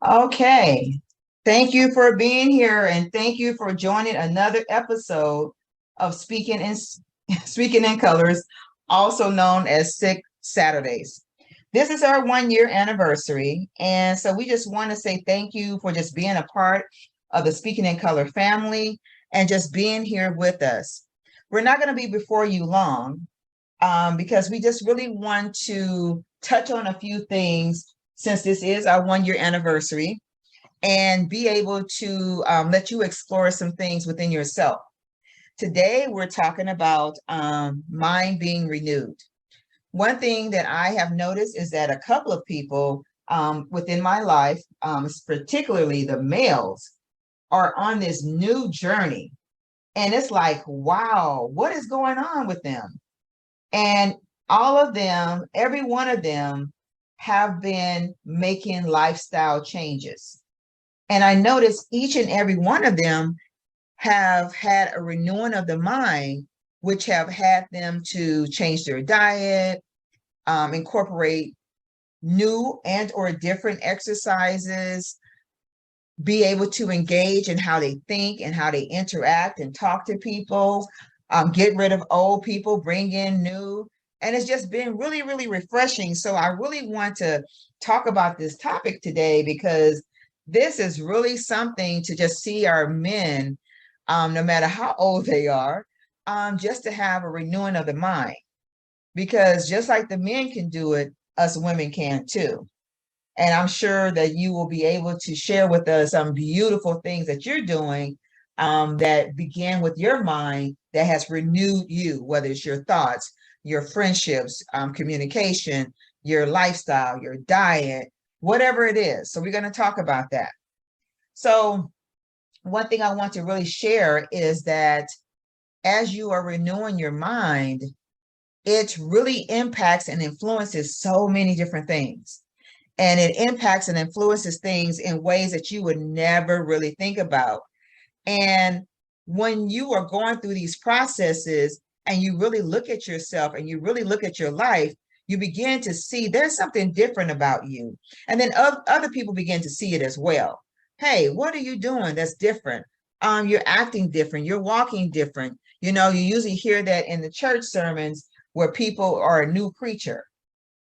Okay. Thank you for being here and thank you for joining another episode of Speaking in Colors, also known as Sick Saturdays. This is our 1 year anniversary. And so we just want to say thank you for just being a part of the Speaking in Color family and just being here with us. We're not going to be before you long because we just really want to touch on a few things since this is our 1 year anniversary and be able to let you explore some things within yourself. Today, we're talking about mind being renewed. One thing that I have noticed is that a couple of people within my life, particularly the males, are on this new journey. And it's like, wow, what is going on with them? And all of them, every one of them, have been making lifestyle changes. And I noticed each and every one of them have had a renewing of the mind, which have had them to change their diet, incorporate new and or different exercises, be able to engage in how they think and how they interact and talk to people, get rid of old people, bring in new. And it's just been really, really refreshing. So I really want to talk about this topic today because this is really something to just see our men, no matter how old they are, just to have a renewing of the mind. Because just like the men can do it, us women can too. And I'm sure that you will be able to share with us some beautiful things that you're doing that began with your mind that has renewed you, whether it's your thoughts, your friendships, communication, your lifestyle, your diet, whatever it is. So we're going to talk about that. So one thing I want to really share is that as you are renewing your mind, it really impacts and influences so many different things. And it impacts and influences things in ways that you would never really think about. And when you are going through these processes and you really look at yourself and you really look at your life, you begin to see there's something different about you. And then other people begin to see it as well. Hey, what are you doing that's different? You're acting different. You're walking different. You know, you usually hear that in the church sermons where people are a new creature.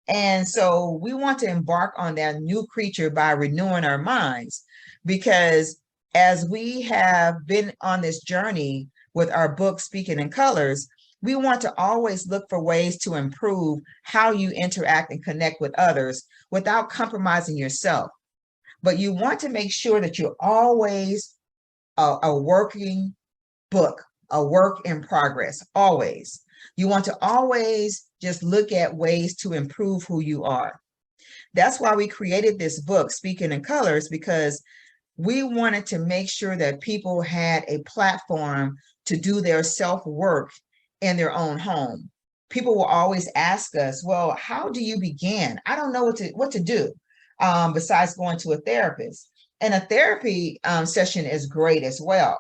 And so we want to embark on that new creature by renewing our minds, because as we have been on this journey with our book, Speaking in Colors, we want to always look for ways to improve how you interact and connect with others without compromising yourself. But you want to make sure that you're always a working book, a work in progress, always. You want to always just look at ways to improve who you are. That's why we created this book, Speaking in Colors, because we wanted to make sure that people had a platform to do their self-work in their own home. People will always ask us, well, how do you begin? I don't know what to do besides going to a therapist. And a therapy session is great as well.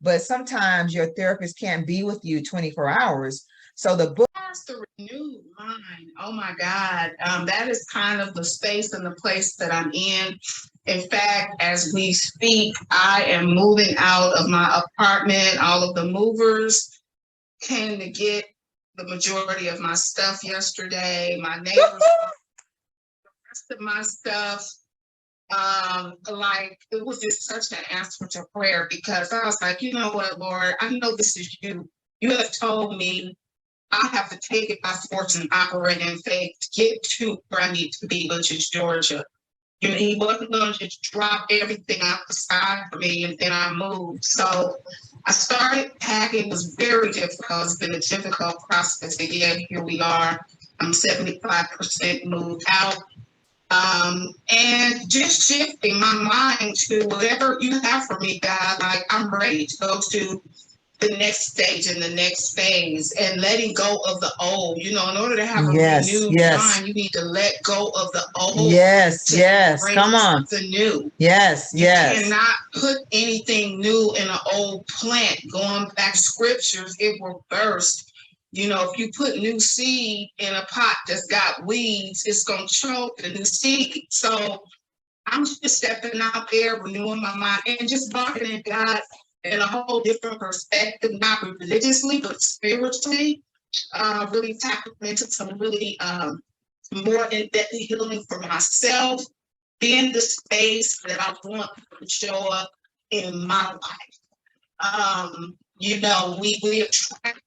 But sometimes your therapist can't be with you 24 hours. So the book Yes, the renewed mind. Oh my God. That is kind of the space and the place that I'm in. In fact, as we speak, I am moving out of my apartment. All of the movers came to get the majority of my stuff yesterday. My neighbors, the rest of my stuff. Like it was just such an answer to prayer because I was like, you know what, Lord, I know this is you. You have told me I have to take it by force and operate in faith to get to where I need to be, which is Georgia. You know, he wasn't going to just drop everything out the sky for me and then I moved. So I started packing. It was very difficult. It's been a difficult process. And yet here we are. I'm 75% moved out. And just shifting my mind to whatever you have for me, God. Like I'm ready to go to the next stage and the next phase and letting go of the old. You know, in order to have a renewed mind, you need to let go of the old to embrace the new. You cannot put anything new in an old plant. Going back to scriptures, it will burst. You know, if you put new seed in a pot that's got weeds, it's going to choke the new seed. So I'm just stepping out there, renewing my mind, and just walking in God in a whole different perspective, not religiously, but spiritually. Really tapping into some really more in-depth healing for myself, in the space that I want to show up in my life. You know, we attract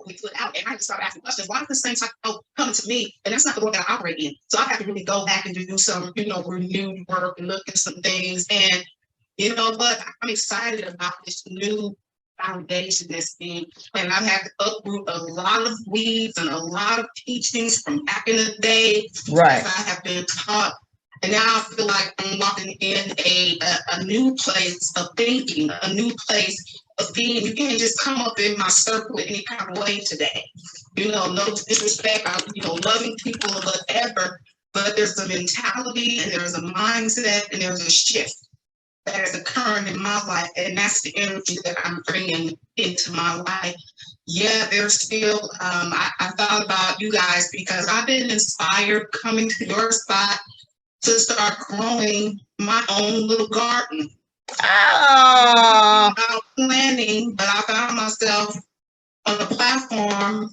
we put out, and I just start asking questions. Why is this same type of coming to me? And that's not the world that I operate in. So I have to really go back and do some, you know, renewed work and look at some things. And you know what? I'm excited about this new foundation that's being, and I've had to uproot a lot of weeds and a lot of teachings from back in the day. Right. As I have been taught. And now I feel like I'm walking in a new place of thinking, a new place of being. You can't just come up in my circle in any kind of way today. You know, no disrespect, you know, loving people or whatever, but there's a mentality and there's a mindset and there's a shift that is occurring in my life, and that's the energy that I'm bringing into my life. Yeah, there's still, I thought about you guys because I've been inspired coming to your spot to start growing my own little garden. Oh. Without planning, but I found myself on a platform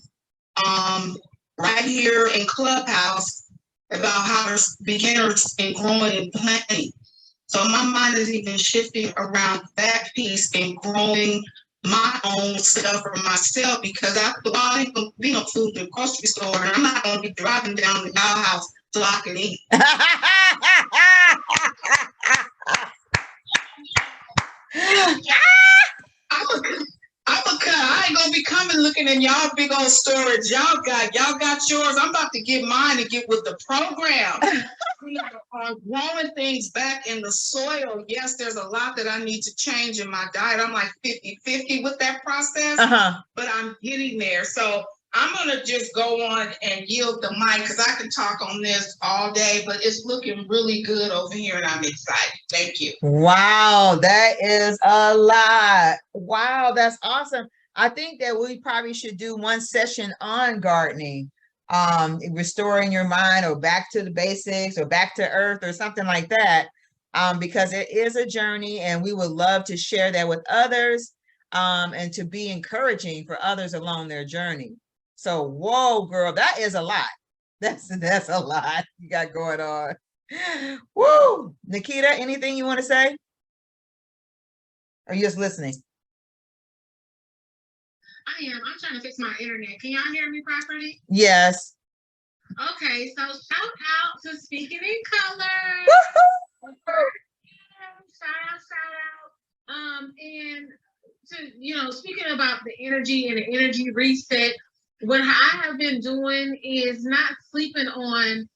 right here in Clubhouse about how to beginners in growing and planting. So my mind is even shifting around that piece and growing my own stuff for myself because after all, I ain't gonna be no food in the grocery store, and I'm not gonna be driving down the house so I can eat. I ain't gonna be coming looking in y'all big old storage. Y'all got yours. I'm about to get mine and get with the program. Growing things back in the soil. Yes, there's a lot that I need to change in my diet. I'm like 50-50 with that process, but I'm getting there. So I'm gonna just go on and yield the mic because I can talk on this all day, but it's looking really good over here and I'm excited. Thank you. Wow, that is a lot. Wow, that's awesome. I think that we probably should do one session on gardening, restoring your mind or back to the basics or back to earth or something like that, because it is a journey and we would love to share that with others, and to be encouraging for others along their journey. So, whoa, girl, that is a lot. That's a lot you got going on. Woo! Nikita, anything you want to say? Or are you just listening? I am. I'm trying to fix my internet. Can y'all hear me properly? Yes. Okay, so shout out to Speaking in Color. Shout out. And to, you know, speaking about the energy and the energy reset, what I have been doing is not sleeping on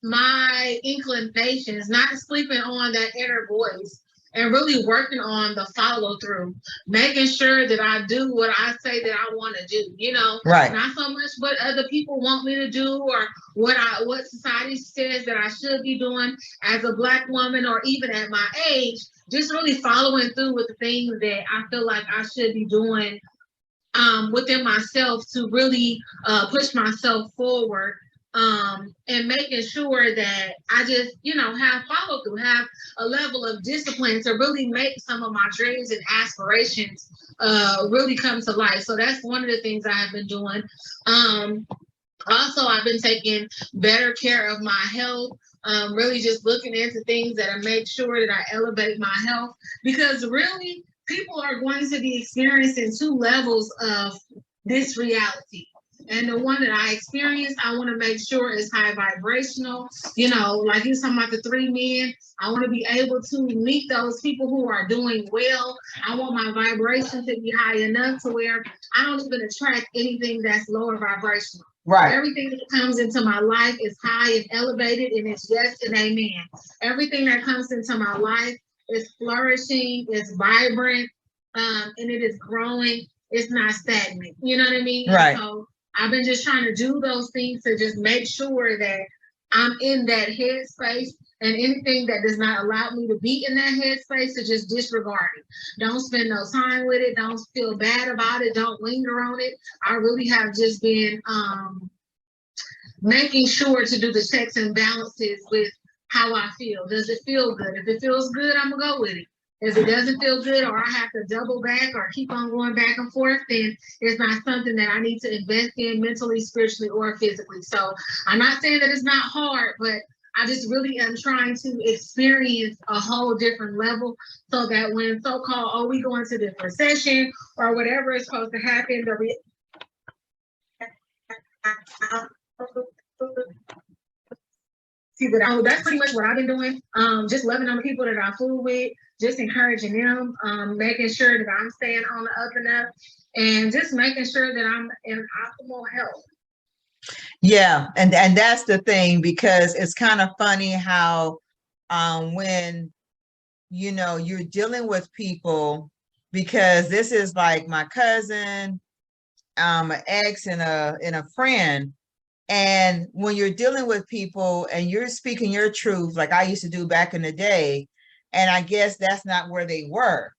my inclinations, not sleeping on that inner voice, and really working on the follow through, making sure that I do what I say that I want to do, you know, right. Not so much what other people want me to do or what society says that I should be doing as a Black woman or even at my age, just really following through with the things that I feel like I should be doing within myself to really push myself forward, and making sure that I just, you know, have follow through, have a level of discipline to really make some of my dreams and aspirations really come to life. So that's one of the things I have been doing. Also, I've been taking better care of my health, really just looking into things that I make sure that I elevate my health, because really people are going to be experiencing two levels of this reality. And the one that I experience, I want to make sure is high vibrational. You know, like you're talking about the 3 men, I want to be able to meet those people who are doing well. I want my vibration to be high enough to where I don't even attract anything that's lower vibrational. Right. Everything that comes into my life is high and elevated, and it's yes and amen. Everything that comes into my life is flourishing, it's vibrant, and it is growing. It's not stagnant. You know what I mean? Right. So I've been just trying to do those things to just make sure that I'm in that headspace, and anything that does not allow me to be in that headspace, to just disregard it. Don't spend no time with it. Don't feel bad about it. Don't linger on it. I really have just been making sure to do the checks and balances with how I feel. Does it feel good? If it feels good, I'm gonna go with it. If it doesn't feel good, or I have to double back or keep on going back and forth, then it's not something that I need to invest in mentally, spiritually, or physically. So I'm not saying that it's not hard, but I just really am trying to experience a whole different level, so that when so-called, oh, we go into this recession or whatever is supposed to happen, see, but that's pretty much what I've been doing. Just loving on the people that I fool with, just encouraging them, making sure that I'm staying on the up and up, and just making sure that I'm in optimal health. Yeah, and that's the thing, because it's kind of funny how when you're dealing with people, because this is like my cousin, an ex, and a friend. And when you're dealing with people and you're speaking your truth, like I used to do back in the day, and I guess that's not where they were.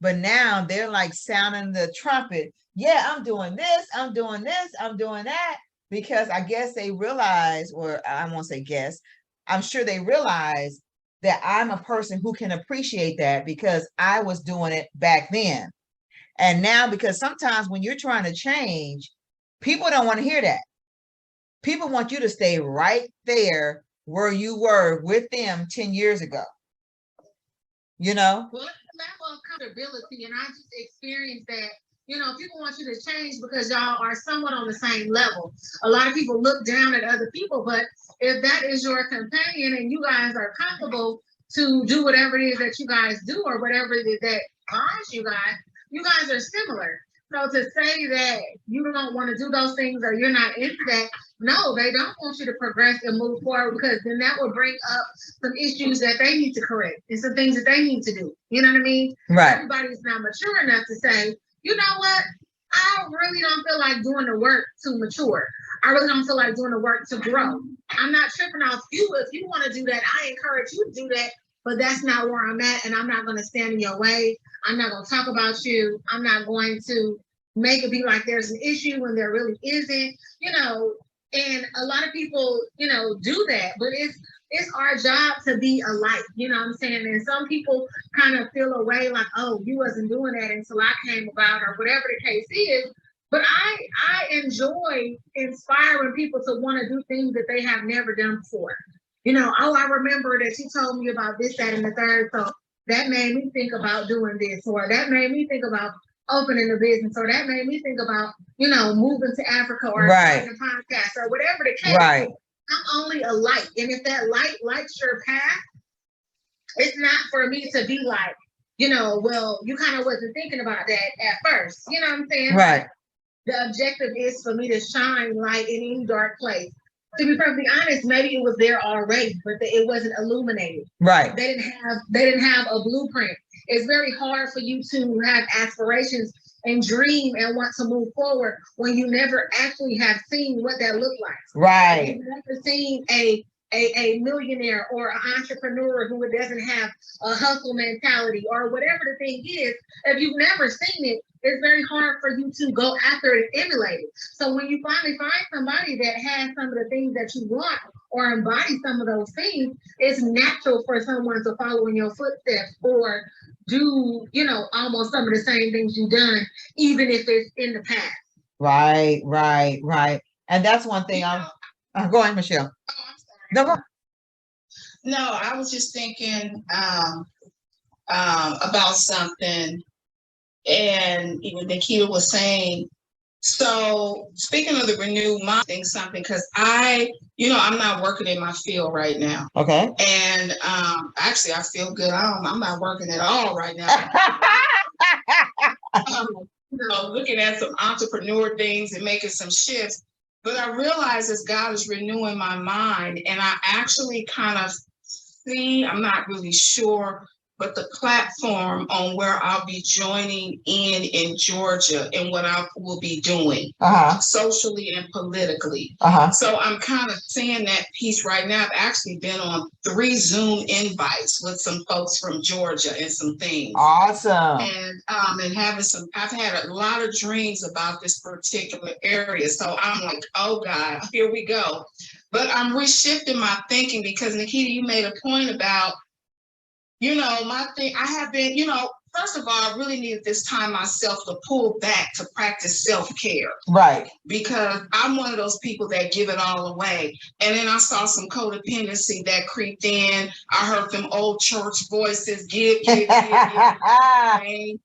But now they're like sounding the trumpet. Yeah, I'm doing this, I'm doing this, I'm doing that. Because I guess they realize, or I won't say guess, I'm sure they realize that I'm a person who can appreciate that, because I was doing it back then. And now, because sometimes when you're trying to change, people don't want to hear that. People want you to stay right there where you were with them 10 years ago. Well, it's a level of comfortability, and I just experienced that. People want you to change because y'all are somewhat on the same level. A lot of people look down at other people, but if that is your companion and you guys are comfortable to do whatever it is that you guys do, or whatever it is that binds you guys are similar. So to say that you don't want to do those things, or you're not into that, no, they don't want you to progress and move forward, because then that will bring up some issues that they need to correct and some things that they need to do. You know what I mean? Right. Everybody's not mature enough to say, you know what? I really don't feel like doing the work to mature. I really don't feel like doing the work to grow. I'm not tripping off you. If you want to do that, I encourage you to do that. But that's not where I'm at, and I'm not going to stand in your way. I'm not going to talk about you. I'm not going to make it be like there's an issue when there really isn't, and a lot of people, do that, but it's our job to be a light, you know what I'm saying? And some people kind of feel away like, oh, you wasn't doing that until I came about, or whatever the case is. But I enjoy inspiring people to want to do things that they have never done before. Oh, I remember that you told me about this, that, and the third. So that made me think about doing this, or that made me think about opening a business, or that made me think about, moving to Africa, or starting a podcast, or whatever the case. Right. I'm only a light. And if that light lights your path, it's not for me to be like, well, you kind of wasn't thinking about that at first. You know what I'm saying? Right. The objective is for me to shine light in any dark place. To be perfectly honest, maybe it was there already, but it wasn't illuminated. Right. They didn't have a blueprint. It's very hard for you to have aspirations and dream and want to move forward when you never actually have seen what that looked like. Right. You've never seen a millionaire or an entrepreneur who doesn't have a hustle mentality, or whatever the thing is. If you've never seen it, it's very hard for you to go after it and emulate it. So when you finally find somebody that has some of the things that you want, or embody some of those things, it's natural for someone to follow in your footsteps, or do, almost some of the same things you've done, even if it's in the past. Right. And that's one thing go ahead, Michelle. Oh, I'm sorry. No, No, I was just thinking about something, and even Nikita was saying. So speaking of the renewed mind, think something, because I'm not working in my field right now. Okay. And actually, I feel good. I'm not working at all right now. Looking at some entrepreneur things and making some shifts. But I realize as God is renewing my mind, and I actually kind of see, I'm not really sure but the platform on where I'll be joining in Georgia and what I will be doing socially and politically. So I'm kind of saying that piece right now. I've actually been on 3 Zoom invites with some folks from Georgia and some things. Awesome. And having some, I've had a lot of dreams about this particular area. So I'm like, oh God, here we go. But I'm reshifting my thinking because Nikita, you made a point about, my thing, I have been, first of all, I really needed this time myself to pull back to practice self-care. Right. Because I'm one of those people that give it all away. And then I saw some codependency that creeped in. I heard them old church voices, give, give it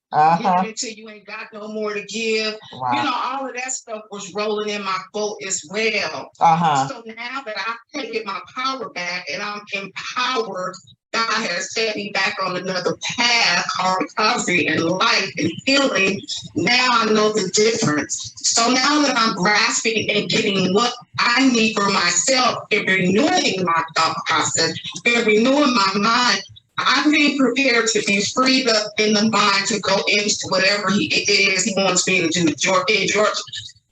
till you ain't got no more to give. Wow. All of that stuff was rolling in my boat as well. So now that I've taken my power back and I'm empowered, God has set me back on another path called recovery and life and healing. Now I know the difference. So now that I'm grasping and getting what I need for myself and renewing my thought process and renewing my mind, I'm being prepared to be freed up in the mind to go into whatever it is he wants me to do in Georgia.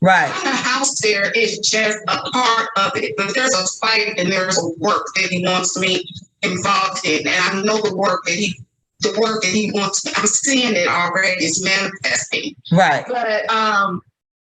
Right. The house there is just a part of it, but there's a fight and there's a work that he wants me involved in, and I know the work that he wants. I'm seeing it already. It's manifesting. Right. But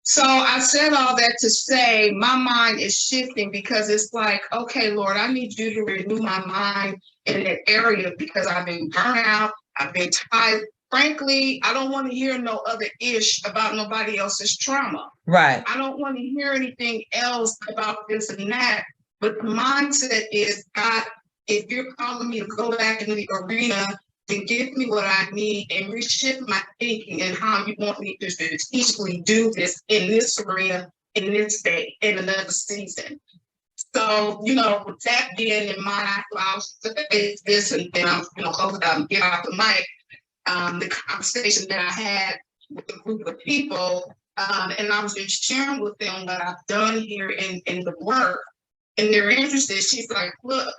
so I said all that to say my mind is shifting because it's like, okay, Lord, I need you to renew my mind in that area because I've been burnt out. I've been tired. Frankly, I don't want to hear no other ish about nobody else's trauma. Right. I don't want to hear anything else about this and that. But the mindset is, God, if you're calling me to go back into the arena, then give me what I need and reshift my thinking and how you want me to strategically do this in this arena, in this day, in another season. So, with that being in mind, I'll say this and then I'm, close it out and get off the mic. The conversation that I had with a group of people, and I was just sharing with them what I've done here in the work. And they're interested. She's like, look,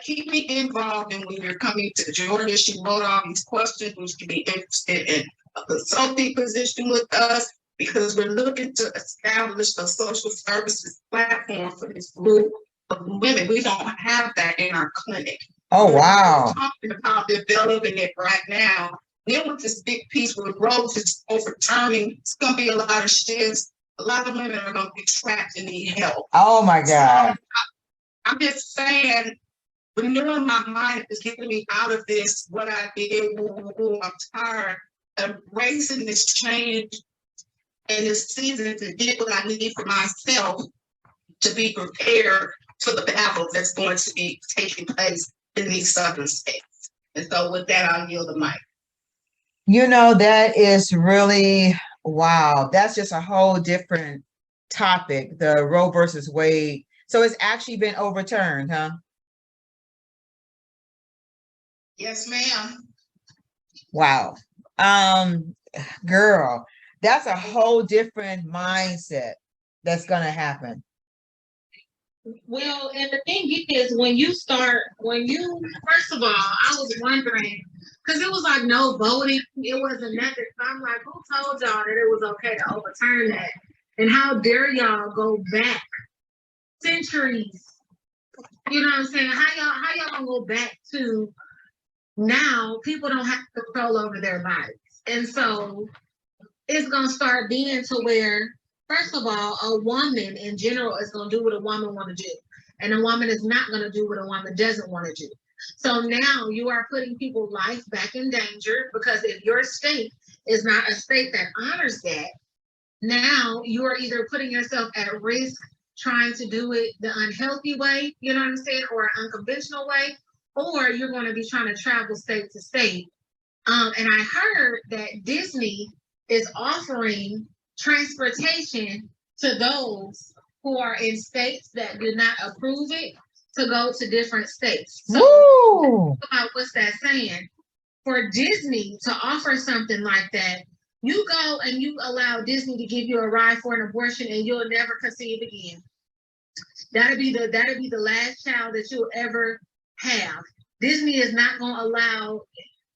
keep me involved in when you're coming to Georgia. She wrote all these questions. Would you be interested in a consulting position with us? Because we're looking to establish a social services platform for this group of women. We don't have that in our clinic. Oh, wow. We're talking about developing it right now. Then with this big piece with roads is overturning, it's going to be a lot of shifts. A lot of women are going to be trapped and need help. Oh my God. So, I'm just saying, renewing my mind is getting me out of this, what I did, I'm tired of embracing this change and this season to get what I need for myself to be prepared for the battle that's going to be taking place in these southern states. And so with that, I'll yield the mic. That is really, wow. That's just a whole different topic, the Roe versus Wade. So it's actually been overturned, huh? Yes, ma'am. Wow. Girl, that's a whole different mindset that's gonna happen. Well, and the thing is, first of all, I was wondering, because it was like no voting, it wasn't nothing. So I'm like, who told y'all that it was okay to overturn that? And how dare y'all go back centuries? You know what I'm saying? How y'all gonna go back to now? People don't have control over their bodies, and so it's gonna start being to where, first of all, a woman in general is going to do what a woman want to do. And a woman is not going to do what a woman doesn't want to do. So now you are putting people's life back in danger because if your state is not a state that honors that, now you are either putting yourself at risk trying to do it the unhealthy way, you know what I'm saying, or an unconventional way, or you're going to be trying to travel state to state. And I heard that Disney is offering transportation to those who are in states that do not approve it to go to different states. So about what's that saying? For Disney to offer something like that, you go and you allow Disney to give you a ride for an abortion and you'll never conceive again. That'll be the last child that you'll ever have. Disney is not going to allow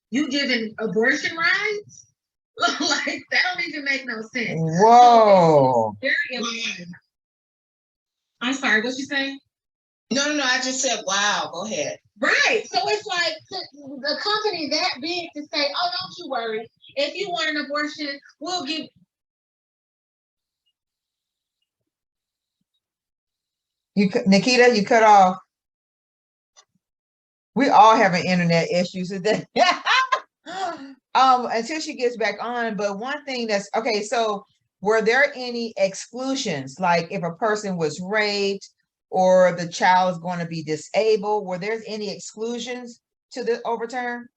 You giving abortion rights? Like that don't even make no sense. Whoa. Very important. I'm sorry, what you say? No. I just said, wow. Go ahead. Right. So it's like the company that big to say, oh, don't you worry. If you want an abortion, we'll give. You, Nikita, you cut off. We all having internet issues today. Until she gets back on. But one thing that's okay, so were there any exclusions? Like if a person was raped or the child is going to be disabled, were there any exclusions to the overturn?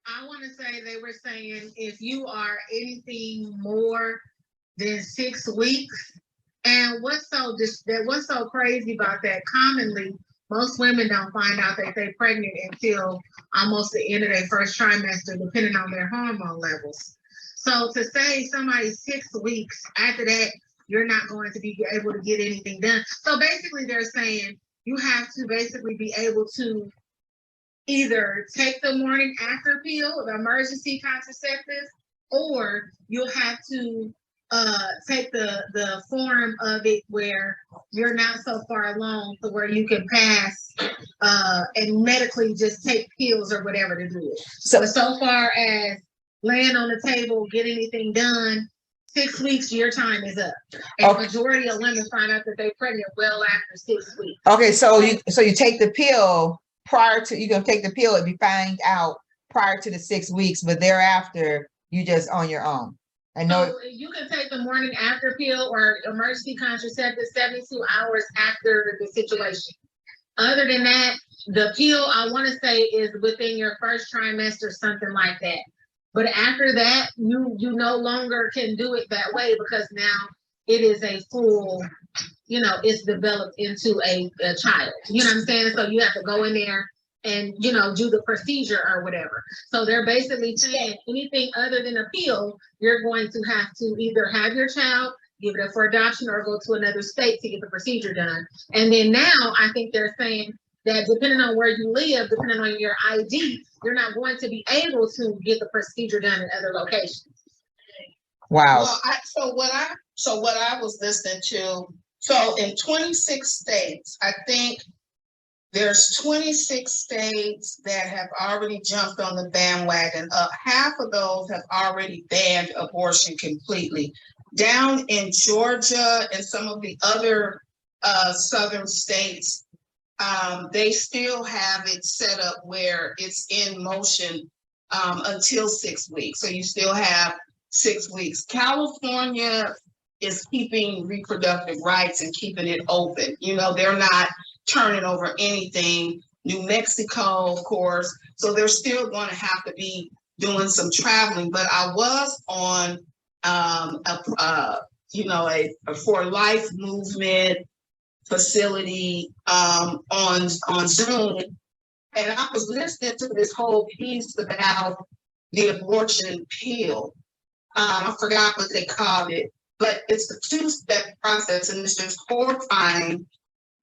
I want to say they were saying if you are anything more than 6 weeks, and what's so crazy about that? Commonly, most women don't find out that they're pregnant until almost the end of their first trimester, depending on their hormone levels. So to say somebody's 6 weeks after that, you're not going to be able to get anything done. So basically, they're saying you have to basically be able to either take the morning after pill, the emergency contraceptive, or you'll have to take the form of it where you're not so far along to where you can pass and medically just take pills or whatever to do it. So far as laying on the table, get anything done, 6 weeks, your time is up. And okay. Majority of women find out that they're pregnant well after 6 weeks. Okay, so you take the pill prior to, you can take the pill if you find out prior to the 6 weeks, but thereafter you just on your own. I know so you can take the morning after pill or emergency contraceptive 72 hours after the situation. Other than that, the pill I want to say is within your first trimester, something like that. But after that, you no longer can do it that way because now it is a full, it's developed into a child. You know what I'm saying? So you have to go in there and, do the procedure or whatever. So they're basically saying anything other than a pill, you're going to have to either have your child, give it up for adoption, or go to another state to get the procedure done. And then now I think they're saying that depending on where you live, depending on your ID, you're not going to be able to get the procedure done in other locations. Wow. Well, what I was listening to, so in 26 states, I think there's 26 states that have already jumped on the bandwagon. Half of those have already banned abortion completely. Down in Georgia and some of the other southern states, they still have it set up where it's in motion until 6 weeks. So you still have 6 weeks. California is keeping reproductive rights and keeping it open. They're not turning over anything. New Mexico, of course. So they're still going to have to be doing some traveling. But I was on a For Life movement facility on Zoom, and I was listening to this whole piece about the abortion pill. I forgot what they called it, but it's a 2-step process, and it's just horrifying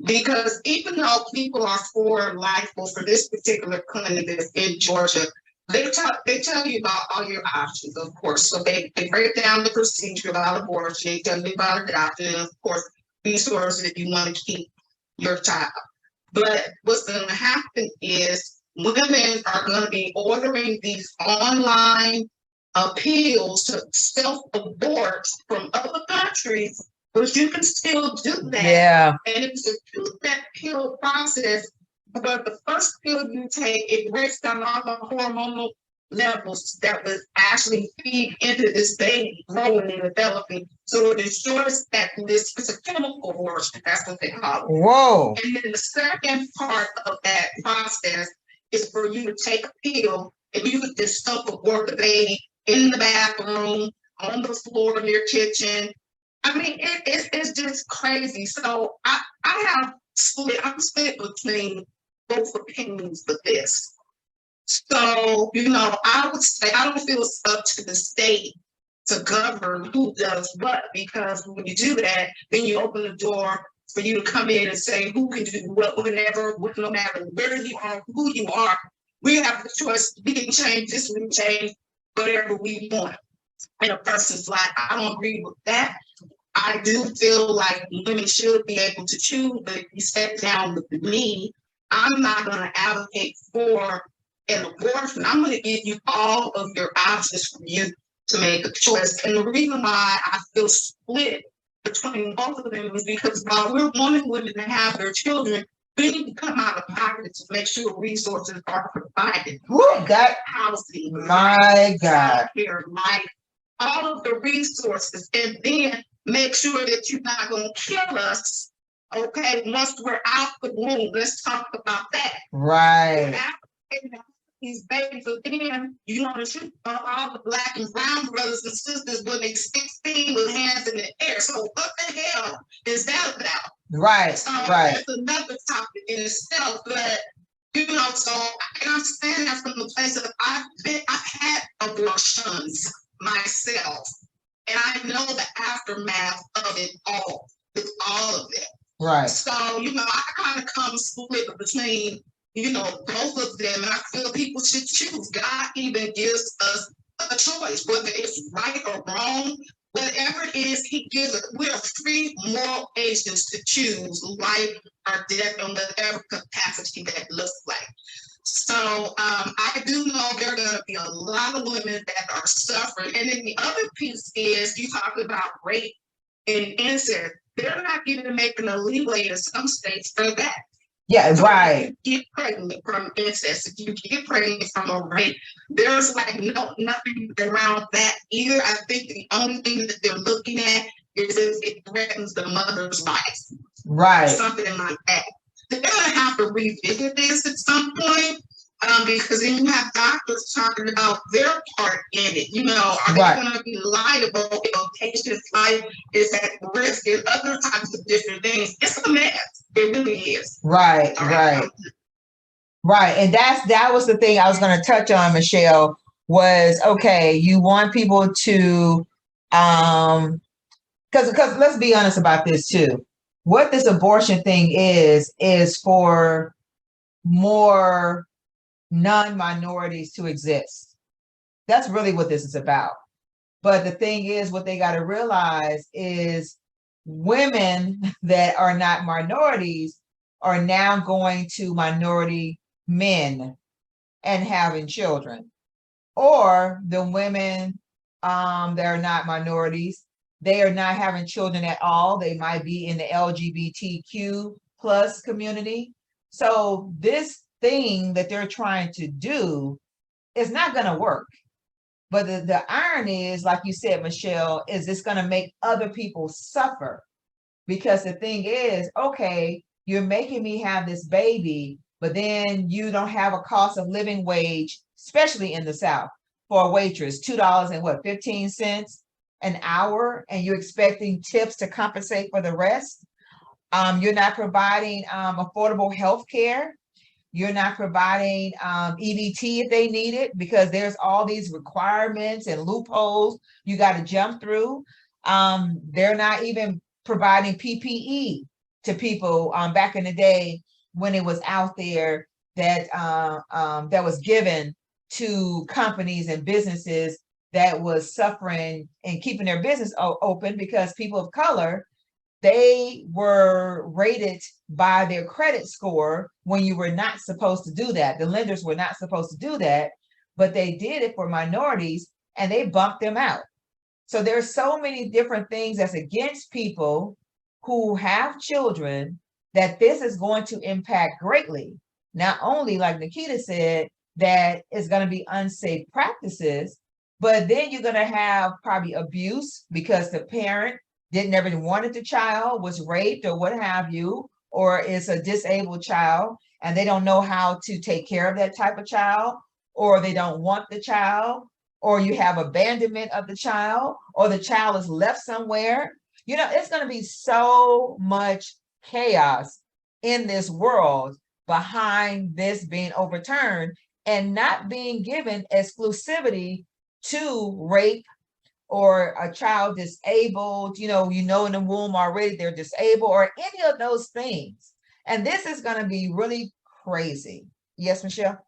because even though people are for life, well, for this particular clinic that's in Georgia, they tell you about all your options, of course. So they break down the procedure about abortion, they tell you about adoption, and of course, resources if you want to keep your child. But what's going to happen is women are going to be ordering these online appeals to self-abort from other countries, but you can still do that. Yeah. And it's a 2-step pill process. But the first pill you take, it breaks down all the hormonal levels that was actually feed into this baby growing and developing. So it ensures that it's a chemical abortion. That's what they call it. Whoa. And then the second part of that process is for you to take a pill and you could just self-abort the baby in the bathroom, on the floor in your kitchen. I mean, it's just crazy. So I'm split between both opinions with this. So, I would say I don't feel it's up to the state to govern who does what, because when you do that, then you open the door for you to come in and say who can do what, whenever, no matter where you are, who you are. We have the choice. We can change this, we can change whatever we want in a person's life. I don't agree with that. I do feel like women should be able to choose, but if you sat down with me, I'm not going to advocate for an abortion. I'm going to give you all of your options for you to make a choice. And the reason why I feel split between both of them is because while we're wanting women to have their children, we need to come out of pocket to make sure resources are provided. Woo, that housing, my God, care, life, all of the resources, and then make sure that you're not going to kill us. Okay, once we're out the womb, let's talk about that. right. These babies, again, you know, to shoot all the black and brown brothers and sisters when they're 16 with hands in the air. So what the hell is that about? Right, right. That's another topic in itself, but you know, so I can understand that from the place of I've had abortions myself, and I know the aftermath of it all, with all of it. Right. So, you know, I kind of come split between, you know, both of them, and I feel people should choose. God even gives us a choice, whether it's right or wrong, whatever it is, He gives us. We are free moral agents to choose life or death in whatever capacity that looks like. So I do know there are going to be a lot of women that are suffering. And then the other piece is you talk about rape and incest. They're not even making a leeway in some states for that. Yeah, so right. If you get pregnant from incest, if you get pregnant from a rape, there's like nothing around that either. I think the only thing that they're looking at is if it threatens the mother's life. Right. Something like that. They're gonna have to revisit this at some point. Because then you have doctors talking about their part in it. You know, are they going to be liable if a patient's life is at risk and other types of different things? It's a mess. It really is. Right, right. Right. And that was the thing I was going to touch on, Michelle, was, okay, you want people to, because let's be honest about this too. What this abortion thing is for more non-minorities to exist. That's really what this is about. But the thing is, what they got to realize is women that are not minorities are now going to minority men and having children. Or the women that are not minorities, they are not having children at all. They might be in the LGBTQ plus community. So this thing that they're trying to do is not going to work. But the irony is, like you said, Michelle, is it's going to make other people suffer. Because the thing is, okay, you're making me have this baby, but then you don't have a cost of living wage, especially in the South, for a waitress, $2 and what, 15 cents an hour, and you're expecting tips to compensate for the rest. You're not providing affordable health care. You're not providing EBT if they need it, because there's all these requirements and loopholes you got to jump through. They're not even providing PPE to people back in the day when it was out there that that was given to companies and businesses that was suffering and keeping their business open, because people of color, they were rated by their credit score when you were not supposed to do that. The lenders were not supposed to do that, but they did it for minorities and they bumped them out. So there's so many different things that's against people who have children that this is going to impact greatly. Not only, like Nikita said, that it's going to be unsafe practices, but then you're going to have probably abuse because the parent didn't ever wanted the child, was raped or what have you, or is a disabled child and they don't know how to take care of that type of child, or they don't want the child, or you have abandonment of the child, or the child is left somewhere. You know, it's going to be so much chaos in this world behind this being overturned and not being given exclusivity to rape or a child disabled, you know, in the womb already they're disabled, or any of those things. And this is going to be really crazy. Yes, Michelle?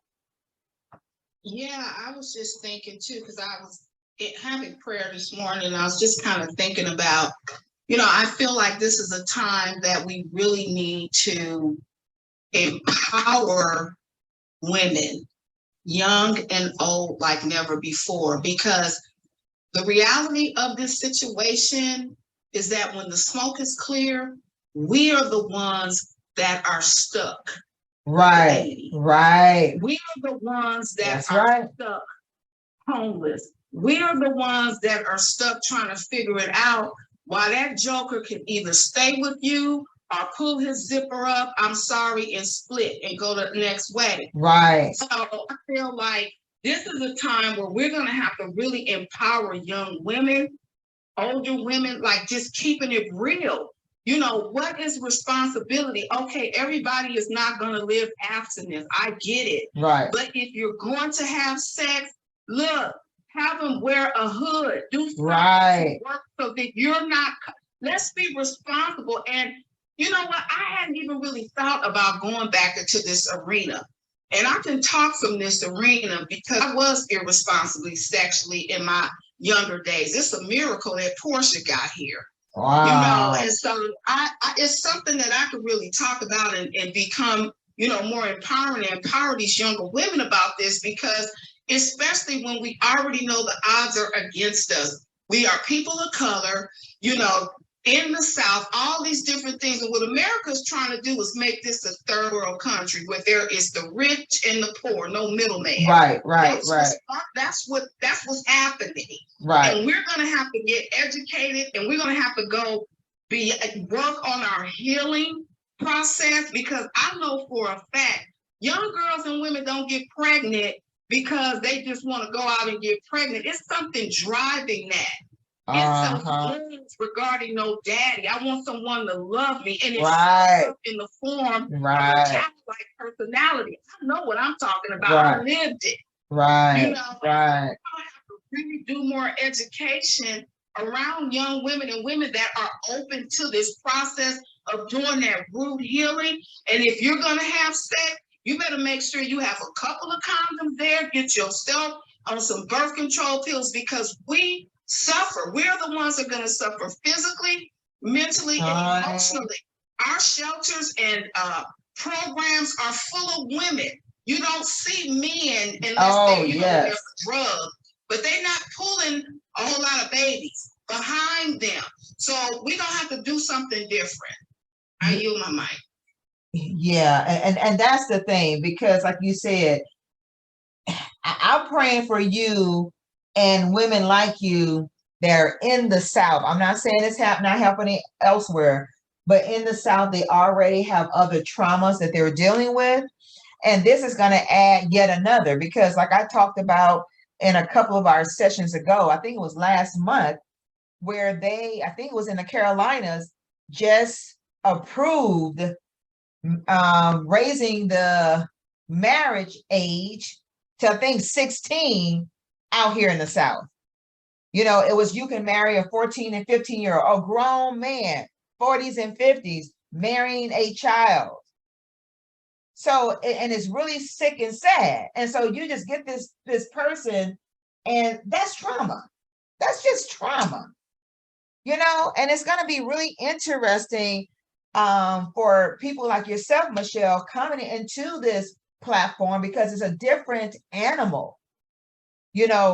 Yeah, I was just thinking too, because I was having prayer this morning, and I was just kind of thinking about, I feel like this is a time that we really need to empower women, young and old, like never before, because the reality of this situation is that when the smoke is clear, we are the ones that are stuck. Right, right. We are the ones that That's are right. stuck homeless. We are the ones that are stuck trying to figure it out, while that joker can either stay with you or pull his zipper up, I'm sorry, and split and go to the next wedding. Right. So I feel like this is a time where we're going to have to really empower young women, older women, like just keeping it real. What is responsibility? Okay, everybody is not going to live abstinence. I get it. Right. But if you're going to have sex, look, have them wear a hood. Do something Right. to work so that you're not. Let's be responsible. And you know what? I hadn't even really thought about going back into this arena. And I can talk from this arena because I was irresponsibly sexually in my younger days. It's a miracle that Portia got here. Wow. And so I it's something that I could really talk about and become, more empowering and empower these younger women about this, because especially when we already know the odds are against us. We are people of color, in the South, all these different things. And what America's trying to do is make this a third world country where there is the rich and the poor, no middleman. Right. That's what's happening. Right. And we're going to have to get educated, and we're going to have to go work on our healing process, because I know for a fact young girls and women don't get pregnant because they just want to go out and get pregnant. It's something driving that. It's some needs regarding no daddy. I want someone to love me, and it's in the form of a childlike personality. I know what I'm talking about. I lived it. Right. I have to really do more education around young women and women that are open to this process of doing that root healing. And if you're going to have sex, you better make sure you have a couple of condoms there. Get yourself on some birth control pills, because we suffer. We're the ones that are going to suffer physically, mentally, and emotionally. Our shelters and programs are full of women. You don't see men unless they're drugs, but they're not pulling a whole lot of babies behind them. So we're gonna have to do something different. I yield my mic. Yeah, and that's the thing, because like you said, I'm praying for you and women like you that are in the South. I'm not saying it's not happening elsewhere, but in the South, they already have other traumas that they're dealing with. And this is going to add yet another, because like I talked about in a couple of our sessions ago, I think it was last month, where I think it was in the Carolinas, just approved raising the marriage age to, I think, 16 out here in the South. It was, you can marry a 14 and 15-year-old, a grown man, 40s and 50s, marrying a child. So, and it's really sick and sad. And so you just get this person, and that's trauma. That's just trauma, and it's going to be really interesting for people like yourself, Michelle, coming into this platform, because it's a different animal,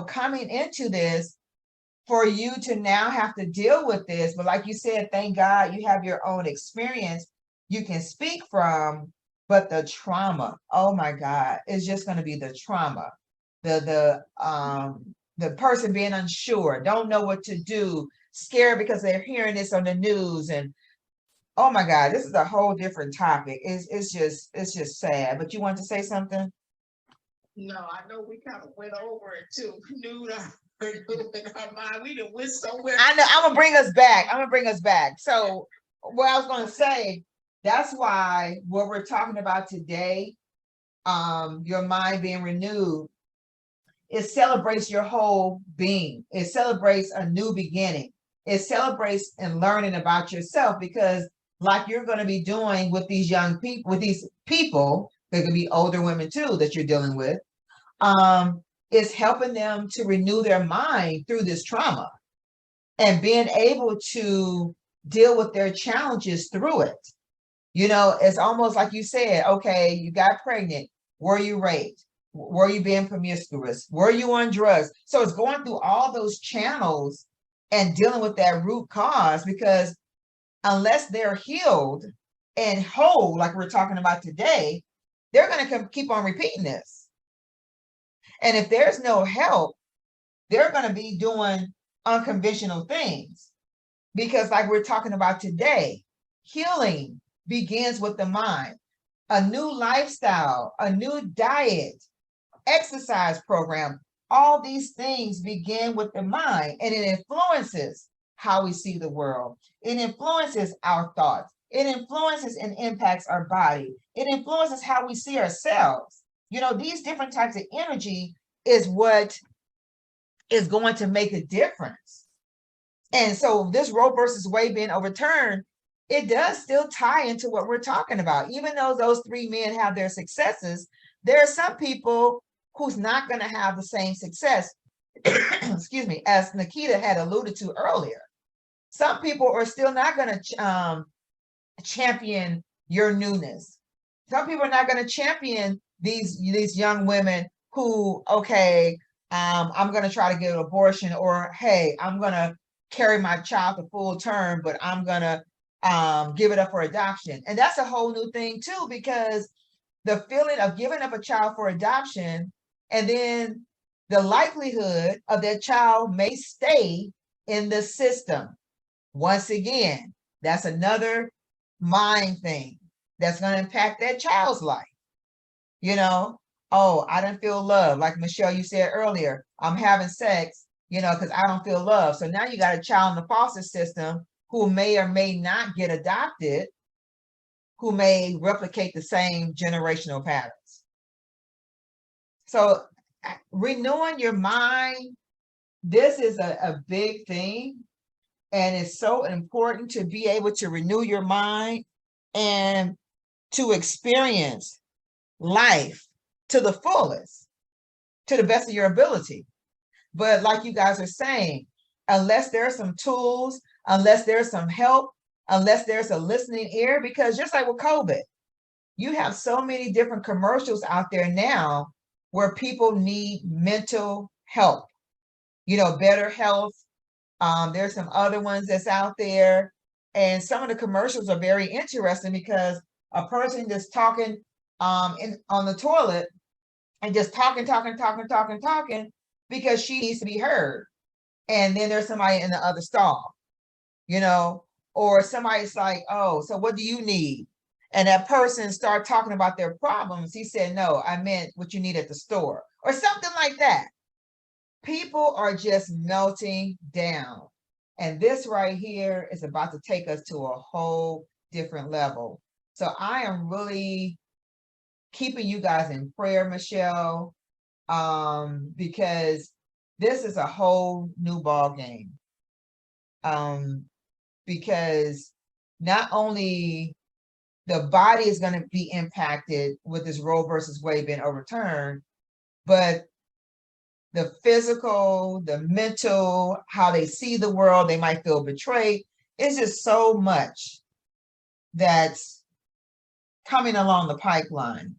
coming into this, for you to now have to deal with this. But like you said, thank God you have your own experience you can speak from. But the trauma, oh my God, it's just going to be the trauma. The person being unsure, don't know what to do, scared because they're hearing this on the news. And oh my God, this is a whole different topic. It's just sad. But you want to say something? No, I know we kind of went over it too. We done went somewhere. I know. I'm gonna bring us back. So what I was gonna say, that's why what we're talking about today, your mind being renewed, it celebrates your whole being. It celebrates a new beginning. It celebrates and learning about yourself, because like you're going to be doing with these young people, with these people, they could be older women too that you're dealing with. is helping them to renew their mind through this trauma and being able to deal with their challenges through it. You know, it's almost like you said, okay, you got pregnant. Were you raped? Were you being promiscuous? Were you on drugs? So it's going through all those channels and dealing with that root cause, because unless they're healed and whole, like we're talking about today, they're going to keep on repeating this. And if there's no help, they're going to be doing unconventional things, because like we're talking about today, healing begins with the mind. A new lifestyle, a new diet, exercise program, all these things begin with the mind, and it influences how we see the world. It influences our thoughts. It influences and impacts our body. It influences how we see ourselves. You know, these different types of energy is what is going to make a difference. And so this Roe versus Wade being overturned, it does still tie into what we're talking about. Even though those three men have their successes, there are some people who's not going to have the same success, excuse me, as Nikita had alluded to earlier. Some people are still not going to champion your newness. Some people are not going to champion these young women who, okay, I'm going to try to get an abortion, or hey, I'm going to carry my child to full term, but I'm going to give it up for adoption. And that's a whole new thing too, because the feeling of giving up a child for adoption, and then the likelihood of that child may stay in the system. Once again, that's another mind thing that's going to impact that child's life. You know, oh, I didn't feel love. Like Michelle, you said earlier, I'm having sex, you know, because I don't feel love. So now you got a child in the foster system who may or may not get adopted, who may replicate the same generational patterns. So renewing your mind, this is a big thing. And it's so important to be able to renew your mind and to experience life to the fullest, to the best of your ability. But like you guys are saying, unless there are some tools, unless there's some help, unless there's a listening ear, because just like with COVID, you have so many different commercials out there now where people need mental help, you know, better health. There's some other ones that's out there. And some of the commercials are very interesting, because a person just talking on the toilet and just talking, because she needs to be heard. And then there's somebody in the other stall, you know, or somebody's like, oh, so what do you need? And that person start talking about their problems. He said, no, I meant what you need at the store, or something like that. People are just melting down. And this right here is about to take us to a whole different level. So I am really keeping you guys in prayer, Michelle, because this is a whole new ball game. Because not only the body is going to be impacted with this Roe versus Wade being overturned, but the physical, the mental, how they see the world, they might feel betrayed. It's just so much that's coming along the pipeline.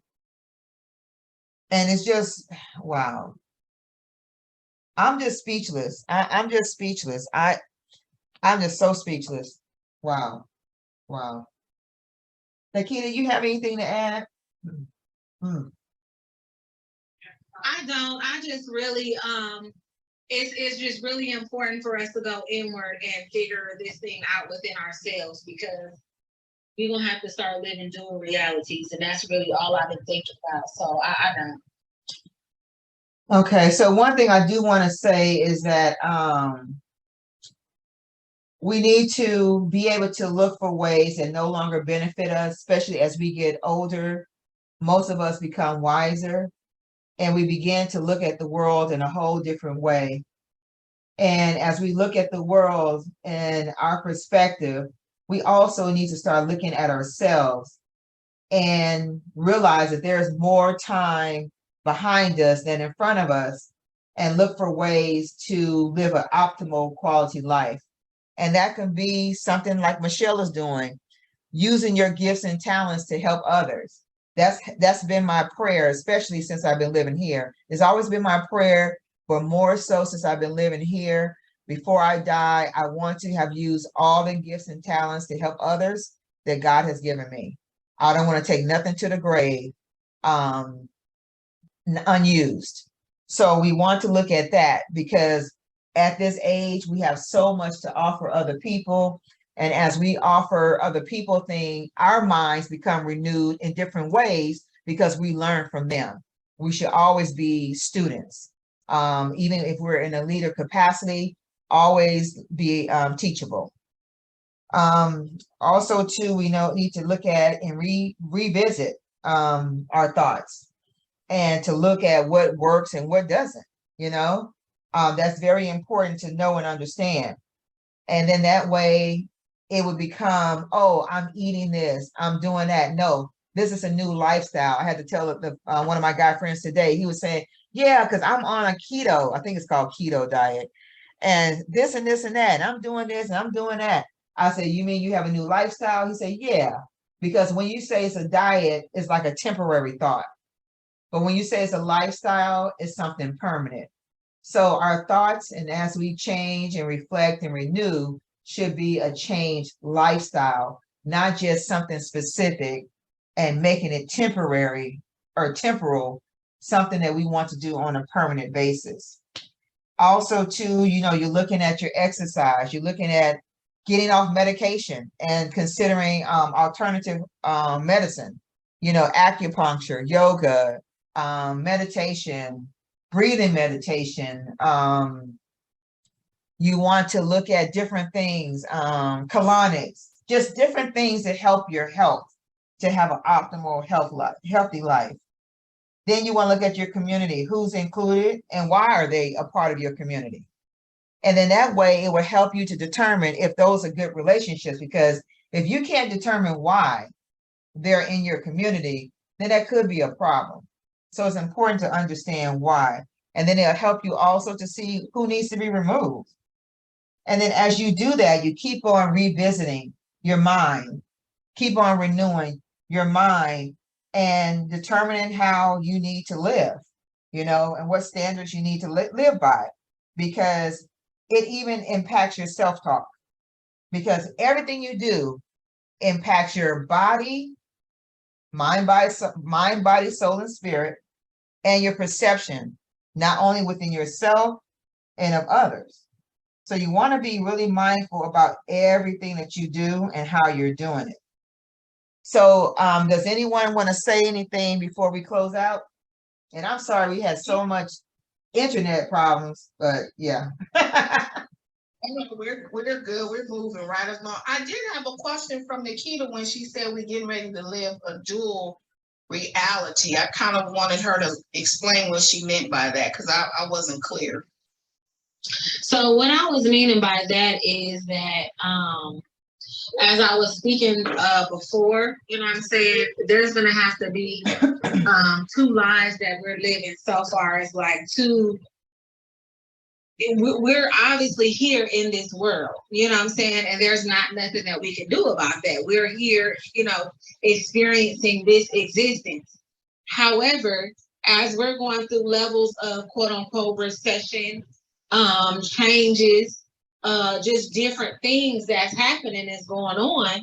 And it's just, wow. I'm just speechless. I'm just speechless. I'm just so speechless. Wow. Wow. Nikita, you have anything to add? I don't. I just really it's just really important for us to go inward and figure this thing out within ourselves, because we're gonna have to start living dual realities, and that's really all I've been thinking about. So I don't. Okay, so one thing I do want to say is that we need to be able to look for ways that no longer benefit us, especially as we get older. Most of us become wiser, and we begin to look at the world in a whole different way. And as we look at the world and our perspective, we also need to start looking at ourselves and realize that there's more time behind us than in front of us, and look for ways to live an optimal quality life. And that can be something like Michelle is doing, using your gifts and talents to help others. That's been my prayer, especially since I've been living here. It's always been my prayer, but more so since I've been living here. Before I die, I want to have used all the gifts and talents to help others that God has given me. I don't want to take nothing to the grave unused. So we want to look at that, because at this age, we have so much to offer other people. And as we offer other people things, our minds become renewed in different ways because we learn from them. We should always be students. Even if we're in a leader capacity, always be teachable. Also too, we need to look at and revisit our thoughts, and to look at what works and what doesn't. That's very important to know and understand. And then that way it would become, oh, I'm eating this, I'm doing that. No, this is a new lifestyle. I had to tell one of my guy friends today. He was saying, yeah, because I'm on a keto, I think it's called keto diet, and this and this and that, and I'm doing this and I'm doing that. I said, you mean you have a new lifestyle? He said, yeah, because when you say it's a diet, it's like a temporary thought. But when you say it's a lifestyle, it's something permanent. So our thoughts, and as we change and reflect and renew, should be a changed lifestyle, not just something specific and making it temporary or temporal, something that we want to do on a permanent basis. Also too, you're looking at your exercise, you're looking at getting off medication and considering alternative medicine, acupuncture, yoga, meditation, breathing meditation. You want to look at different things, colonics, just different things that help your health, to have an optimal healthy life. Then you want to look at your community, who's included and why are they a part of your community. And then that way it will help you to determine if those are good relationships, because if you can't determine why they're in your community, then that could be a problem. So it's important to understand why. And then it'll help you also to see who needs to be removed. And then as you do that, you keep on revisiting your mind, keep on renewing your mind and determining how you need to live, and what standards you need to live by, because it even impacts your self-talk, because everything you do impacts your body, mind, body, soul, and spirit, and your perception, not only within yourself and of others. So you want to be really mindful about everything that you do and how you're doing it. So does anyone want to say anything before we close out? And I'm sorry we had so much internet problems, but yeah. We're good. We're moving right along. I did have a question from Nikita when she said we're getting ready to live a dual reality. I kind of wanted her to explain what she meant by that, because I wasn't clear. So what I was meaning by that is that as I was speaking before, what I'm saying, there's gonna have to be two lives that we're living so far as like two. We're obviously here in this world, what I'm saying? And there's not nothing that we can do about that. We're here, experiencing this existence. However, as we're going through levels of quote unquote recession, changes, just different things that's happening, that's going on,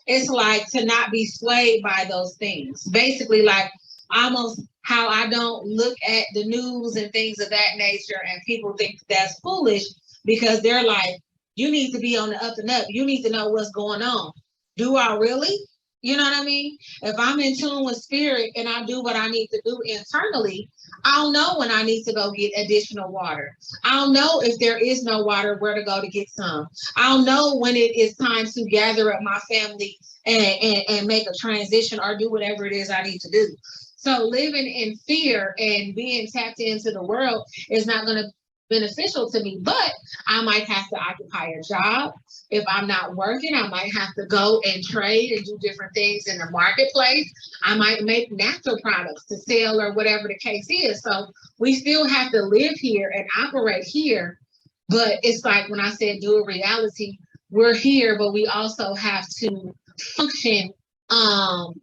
it's like to not be swayed by those things. Basically, like almost how I don't look at the news and things of that nature, and people think that's foolish because they're like, you need to be on the up and up. You need to know what's going on. Do I really? You know what I mean? If I'm in tune with spirit and I do what I need to do internally, I'll know when I need to go get additional water. I'll know if there is no water, where to go to get some. I'll know when it is time to gather up my family and make a transition or do whatever it is I need to do. So living in fear and being tapped into the world is not going to beneficial to me. But I might have to occupy a job. If I'm not working, I might have to go and trade and do different things in the marketplace. I might make natural products to sell or whatever the case is. So we still have to live here and operate here. But it's like when I said dual reality, we're here, but we also have to function um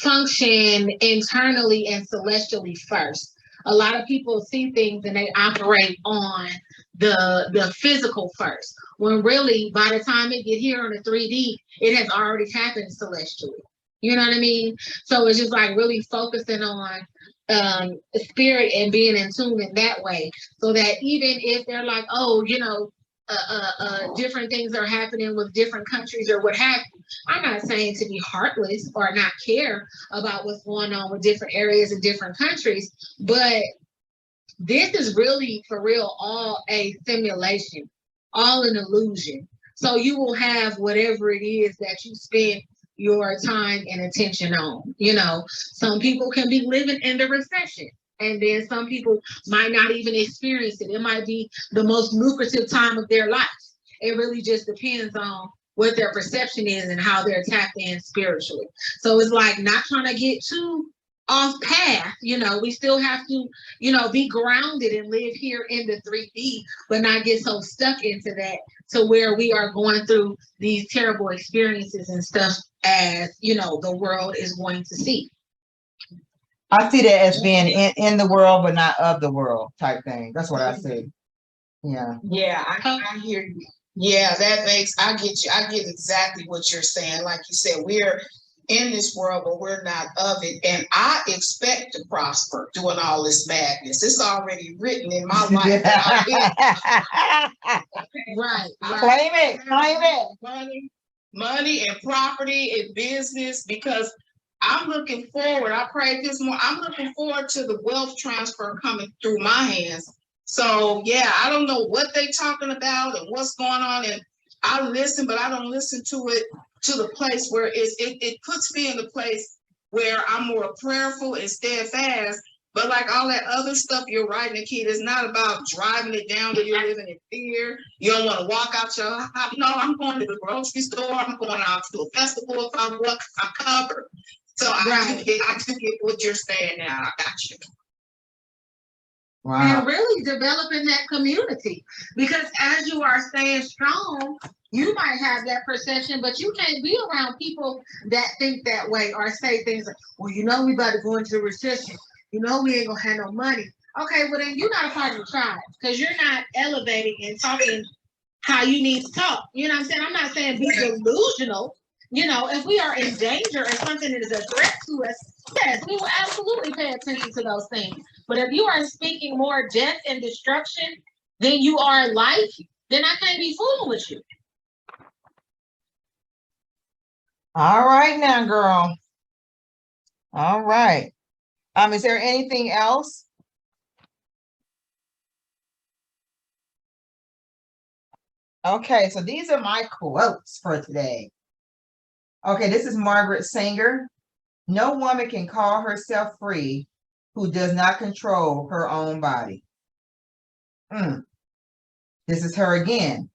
function internally and celestially first. A lot of people see things and they operate on the physical first, when really by the time it get here on the 3D, it has already happened celestially. You know what I mean? So it's just like really focusing on spirit and being in tune in that way, so that even if they're like, oh, different things are happening with different countries or what have you. I'm not saying to be heartless or not care about what's going on with different areas in different countries, but this is really for real all a simulation, all an illusion. So you will have whatever it is that you spend your time and attention on. Some people can be living in the recession. And then some people might not even experience it. It might be the most lucrative time of their life. It really just depends on what their perception is and how they're tapped in spiritually. So it's like not trying to get too off path. We still have to, be grounded and live here in the 3D, but not get so stuck into that to where we are going through these terrible experiences and stuff as, the world is going to see. I see that as being in the world, but not of the world type thing. That's what I see. Yeah. Yeah, I hear you. Yeah, I get you. I get exactly what you're saying. Like you said, we're in this world, but we're not of it. And I expect to prosper doing all this madness. It's already written in my life. Right. Claim it. Money and property and business, because I'm looking forward. I prayed this morning. I'm looking forward to the wealth transfer coming through my hands. So yeah, I don't know what they talking about and what's going on. And I listen, but I don't listen to it to the place where it puts me in the place where I'm more prayerful and steadfast. But like all that other stuff, you're right, Nikita, it's not about driving it down that you're living in fear. You don't want to walk out your house. No, I'm going to the grocery store. I'm going out to a festival. If I'm covered. So I do get what you're saying now. I got you. Wow. And really developing that community, because as you are staying strong, you might have that perception, but you can't be around people that think that way or say things like, well, we about to go into a recession. We ain't gonna have no money. Okay, well then you're not a part of the tribe, because you're not elevating and talking how you need to talk. You know what I'm saying? I'm not saying be delusional. If we are in danger or something that is a threat to us, yes, we will absolutely pay attention to those things. But if you are speaking more death and destruction than you are life, then I can't be fooling with you. All right now, girl. All right. Is there anything else? Okay, so these are my quotes for today. Okay, this is Margaret Sanger. No woman can call herself free who does not control her own body. This is her again.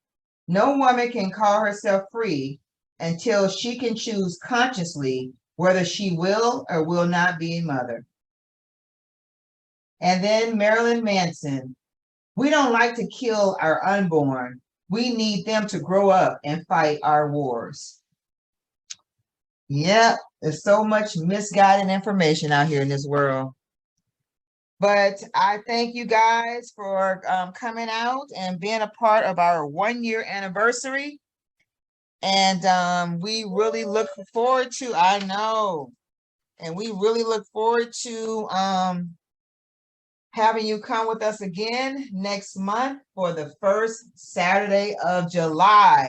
No woman can call herself free until she can choose consciously whether she will or will not be a mother. And then Marilyn Manson. We don't like to kill our unborn. We need them to grow up and fight our wars. Yep, there's so much misguided information out here in this world. But I thank you guys for coming out and being a part of our 1-year anniversary. And we really look forward to, and we really look forward to having you come with us again next month for the first Saturday of July.